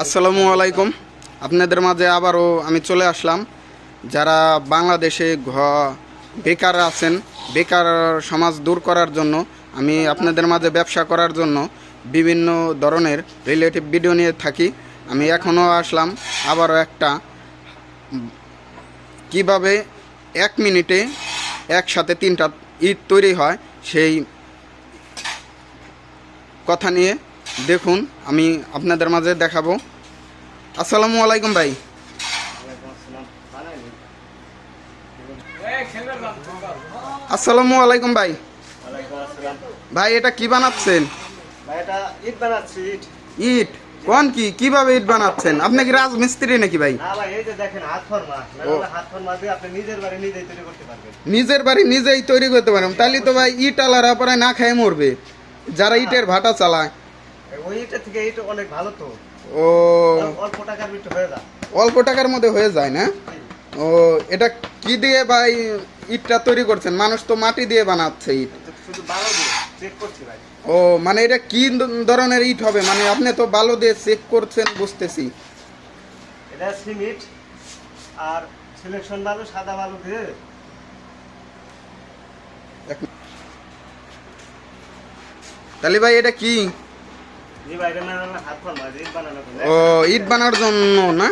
আসসালামু আলাইকুম। আপনাদের মাঝে আবারও আমি চলে আসলাম। যারা বাংলাদেশে বেকার আছেন, বেকার সমাজ দূর করার জন্য আমি আপনাদের মাঝে ব্যবসা করার জন্য বিভিন্ন ধরনের রিলেটিভ ভিডিও নিয়ে থাকি। আমি এখনও আসলাম আবারও একটা, কিভাবে 1 মিনিটে একসাথে 3টা ইট তৈরি হয় সেই কথা নিয়ে দেখুন, আমি আপনাদের মাঝে দেখাবো। আসসালামু আলাইকুম ভাই। আসসালামু আলাইকুম ভাই। ভাই এটা কি বানাচ্ছেন? ইট কোন কিভাবে ইট বানাচ্ছেন? আপনি কি রাজমিস্ত্রি নাকি ভাই? নিজের বাড়ি নিজেই তৈরি করতে পারেন? তাহলে তো ভাই ইট আলারা পরে না খেয়ে মরবে যারা ইটের ভাটা চালায়। ও, অল্প টাকার মধ্যে হয়ে যায় না? ও, এটা কি দিয়ে ভাই ইটটা তৈরি করছেন? মানুষ তো মাটি দিয়ে বানাচ্ছে ইট। ও, মানে এটা কি ধরনের ইট হবে? মানে আপনি তো বালু দিয়ে চেক করছেন, বুঝতেছি। এটা সিমেন্ট আর সিলেকশন বালু, সাদা বালু দিয়ে। তাহলে ভাই এটা কি? ও, ইট বানার জন্য না?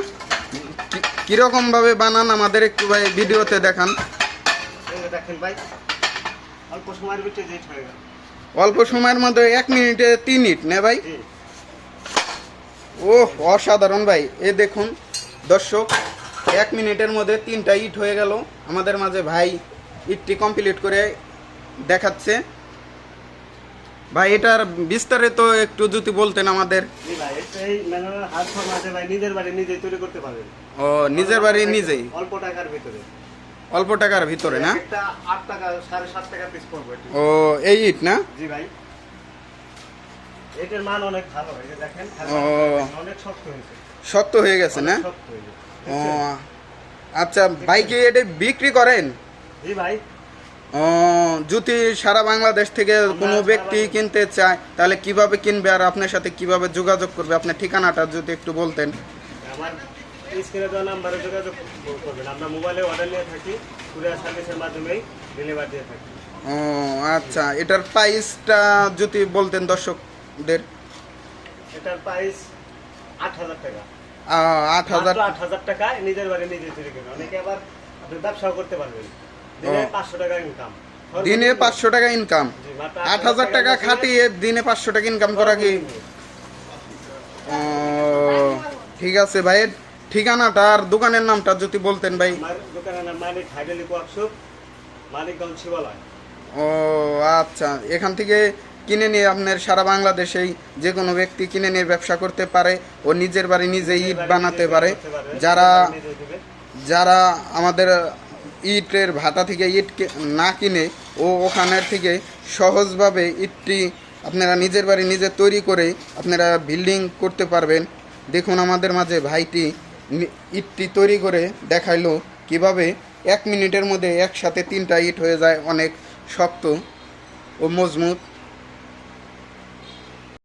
কিরকম ভাবে বানান আমাদের একটু ভাই ভিডিওতে দেখান। দেখেন ভাই, অল্প সময়ের ভিতরে ইট হয়ে গেল। অল্প সময়ের মধ্যে 1 মিনিটে 3 ইট না ভাই? ও, অসাধারণ ভাই। এই দেখুন দর্শক, 1 মিনিটের মধ্যে 3টা ইট হয়ে গেল। আমাদের মাঝে ভাই ইটটি কমপ্লিট করে দেখাচ্ছে। ভাই এটার বিস্তারিত একটু যদি বলতেন আমাদের। নিজের বাড়ি নিজেই তৈরি করতে পারবেন। ও, নিজের বাড়ি নিজেই, অল্প টাকার ভিতরে। অল্প টাকার ভিতরে না? একটা 8 টাকা 7.5 টাকা পিস পড়বে। ও, এই ইট না? জি ভাই, এটার মান অনেক ভালো। এই যে দেখেন, অনেক শক্ত হয়েছে। শক্ত হয়ে গেছে না? শক্ত হয়ে গেছে। ও আচ্ছা ভাই, কি এটা বিক্রি করেন? জি ভাই। ও, যদি সারা বাংলাদেশ থেকে কোনো ব্যক্তি কিনতে চায় তাহলে কিভাবে কিনবে আর আপনার সাথে কিভাবে যোগাযোগ করবে? আপনার ঠিকানাটা যদি একটু বলতেন। আমার স্ক্রিনে দেওয়া নাম্বারে যোগাযোগ করবেন। আমরা মোবাইলে অর্ডার নিয়ে থাকি, কুরিয়ার সার্ভিসের মাধ্যমেই ডেলিভারি দিয়ে থাকি। ও আচ্ছা, এটার প্রাইসটা যদি বলতেন দর্শকদের। এটার প্রাইস 8,000 টাকা। 8,000 টাকায় নিজের বাড়ি নিজে তৈরি করবেন। অনেকে আবার আপনি ব্যবসাও করতে পারবেন। দিনে 500 টাকা ইনকাম। দিনে 500 টাকা ইনকাম? 8,000 টাকা খাটিয়ে দিনে 500 টাকা ইনকাম করা কি? ঠিক আছে ভাই, ঠিকানাটা আর দোকানের নামটা যদি বলতেন ভাই। আমার দোকানের নাম মালিক হাইড্রোলিক ওয়ার্কশপ, মানিকগঞ্জ শিবালয়। ও আচ্ছা, এখান থেকে কিনে নিয়ে আপনার সারা বাংলাদেশেই যে কোনো ব্যক্তি কিনে নিয়ে ব্যবসা করতে পারে ও নিজের বাড়ি নিজে ইট বানাতে পারে। যারা আমাদের ইটের ভাটা থেকে ইট না কিনে ও ওখানের থেকে সহজভাবে ইটটি আপনারা নিজের বাড়ি নিজে তৈরি করে আপনারা বিল্ডিং করতে পারবেন। দেখুন আমাদের মাঝে ভাইটি ইটটি তৈরি করে দেখাইলো কিভাবে 1 মিনিটের মধ্যে একসাথে 3টা ইট হয়ে যায়, অনেক শক্ত ও মজবুত।